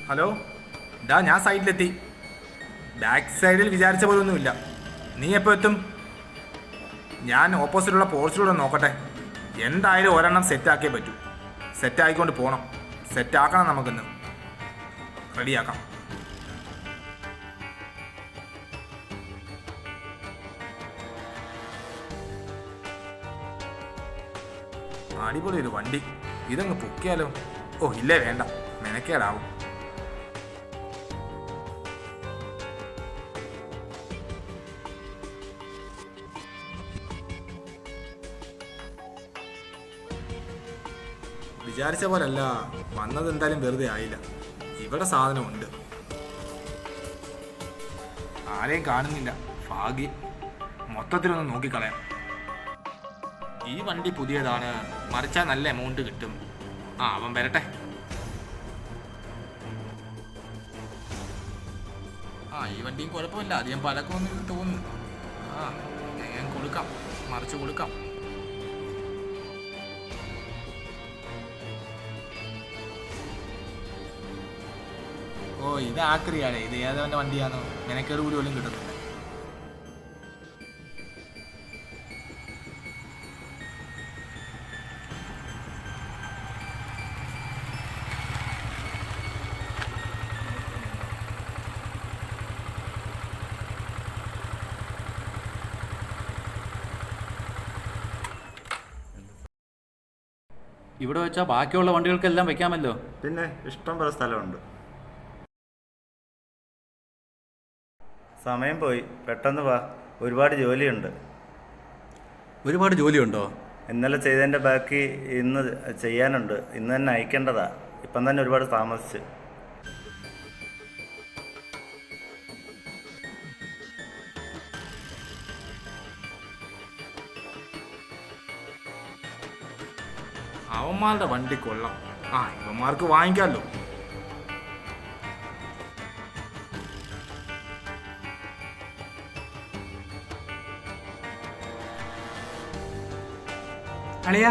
Hello, ഞാൻ സൈഡിലെത്തി. Back സൈഡിൽ വിചാരിച്ച പോലൊന്നുമില്ല. നീ എപ്പോൾ എത്തും? ഞാൻ ഓപ്പോസിറ്റുള്ള പോർച്ചിലൂടെ നോക്കട്ടെ. എന്തായാലും ഒരെണ്ണം സെറ്റാക്കിയേ പറ്റൂ. സെറ്റായിക്കൊണ്ട് പോകണം. സെറ്റാക്കണം. നമുക്കിന്ന് റെഡിയാക്കാം. അടിപൊളി ഒരു വണ്ടി. ഇതങ്ങ് പൊക്കിയാലോ? ഓ ഇല്ലേ, വേണ്ട, മെനക്കേടാവും. വിചാരിച്ച പോലല്ല വന്നത്. എന്തായാലും വെറുതെ ആയില്ല. ഇവിടെ സാധനമുണ്ട്. ആരെയും കാണുന്നില്ല. ഭാഗ്യം. മൊത്തത്തിലൊന്ന് നോക്കിക്കളയാം. ഈ വണ്ടി പുതിയതാണ്. മറിച്ചാൽ നല്ല എമൗണ്ട് കിട്ടും. അവൻ വരട്ടെ. ഈ വണ്ടിയും കുഴപ്പമില്ല. അധികം പലക്കൊന്നും തോന്നുന്നു. ഞാൻ കൊടുക്കാം, മറിച്ച് കൊടുക്കാം. ഇത് ആക്രിയാണ്. ഇത് ഏതവൻ്റെ വണ്ടിയാണോ? മെനക്കേട് കൂടി പോലും കിട്ടുന്നില്ല. ഇവിടെ വെച്ചാൽ ബാക്കിയുള്ള വണ്ടികൾക്കെല്ലാം വെക്കാമല്ലോ. പിന്നെ ഇഷ്ടം പോലെ സ്ഥലമുണ്ട്. സമയം പോയി, പെട്ടെന്ന് വാ. ഒരുപാട് ജോലിയുണ്ട്. ഒരുപാട് ജോലിയുണ്ടോ? ഇന്നലെ ചെയ്തതിൻ്റെ ബാക്കി ഇന്ന് ചെയ്യാനുണ്ട്. ഇന്ന് തന്നെ അയക്കേണ്ടതാ. ഇപ്പം തന്നെ ഒരുപാട് താമസിച്ച്. അവന്മാരുടെ വണ്ടി കൊള്ളാം. ഇവന്മാർക്ക് വാങ്ങിക്കാമല്ലോ. അളിയാ,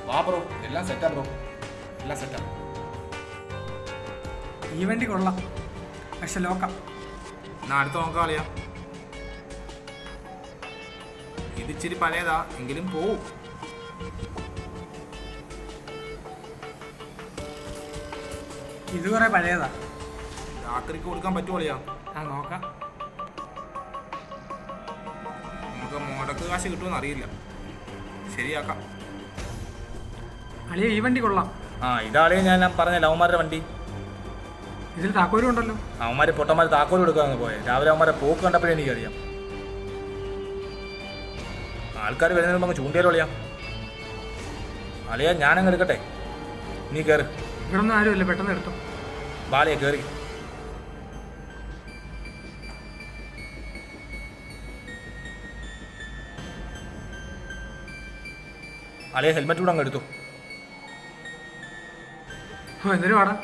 വാ ബ്രോ. എല്ലാം സെറ്റാ ബ്രോ, എല്ലാം സെറ്റാ. ഈ വണ്ടി കൊള്ളാം, പക്ഷെ ലോക്കാം. അടുത്ത് നോക്കാം അളിയാ. ഇതിച്ചിരി പഴയതാ, എങ്കിലും പോവും. ഇത് കുറെ പഴയതാ. ആക്രിക്ക് കൊടുക്കാൻ പറ്റുമോ അളിയാ? നോക്കാം. നമുക്ക് മുടക്ക് കാശ് കിട്ടുമെന്ന് അറിയില്ല. ശരിയാക്കാം. അളിയ, ഈ വണ്ടി കൊള്ളാം. ഇതാളിയെ ഞാൻ പറഞ്ഞ ലവന്മാരുടെ വണ്ടി. ഇതിൽ താക്കോലും ഉണ്ടല്ലോ. അവന്മാർ പൊട്ടന്മാർ താക്കോൽ കൊടുക്കാന്ന് പോയത്. രാവിലെ അവന്മാരെ പോക്ക് കണ്ടപ്പോഴേ എനിക്കറിയാം. ആൾക്കാർ വരുന്നതിന് മുമ്പ് അങ്ങ് ചൂണ്ടിയാലോ അളിയാ? അളിയാ, ഞാനങ്ങ് എടുക്കട്ടെ, നീ കയറി. ഇവിടെ ഒന്നും ആരുമില്ല, പെട്ടെന്ന് എടുത്തു. ബാലിയെ കയറി. അളിയ ഹെൽമെറ്റ് കൂടെ അങ്ങ് എടുത്തു. എന്തൊരു പാടാ.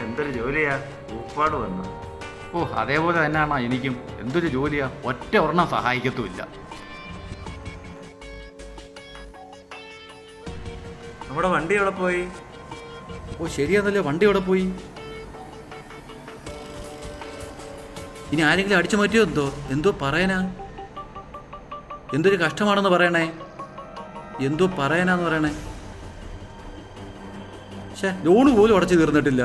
എന്തൊരു ജോലിയാ, ഊപ്പാട് വന്നു. അതേപോലെ തന്നെയാണോ എനിക്കും. എന്തൊരു ജോലിയാ, ഒറ്റ ഒരെണ്ണം സഹായിക്കത്തുമില്ല. നമ്മുടെ വണ്ടി എവിടെ പോയി? ശരിയാന്നല്ലോ, വണ്ടി എവിടെ പോയി? ഇനി ആരെങ്കിലും അടിച്ചു മാറ്റിയോ? എന്തോ പറയാനാ? എന്തൊരു കഷ്ടമാണെന്ന് പറയണേ. എന്തോ പറയാനാന്ന് പറയണേ. ലോണ് പോലും അടച്ചു തീർന്നിട്ടില്ല.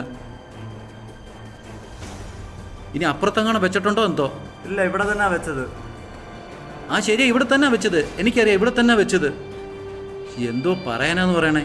ഇനി അപ്പുറത്തെങ്ങാണ് വെച്ചിട്ടുണ്ടോ എന്തോ? ഇല്ല, ഇവിടെ തന്നെ വെച്ചത്. ശരിയാ, ഇവിടെ തന്നെ വെച്ചത്. എനിക്കറിയാം, ഇവിടെ തന്നെ വെച്ചത്. എന്തോ പറയാനാന്ന് പറയണേ.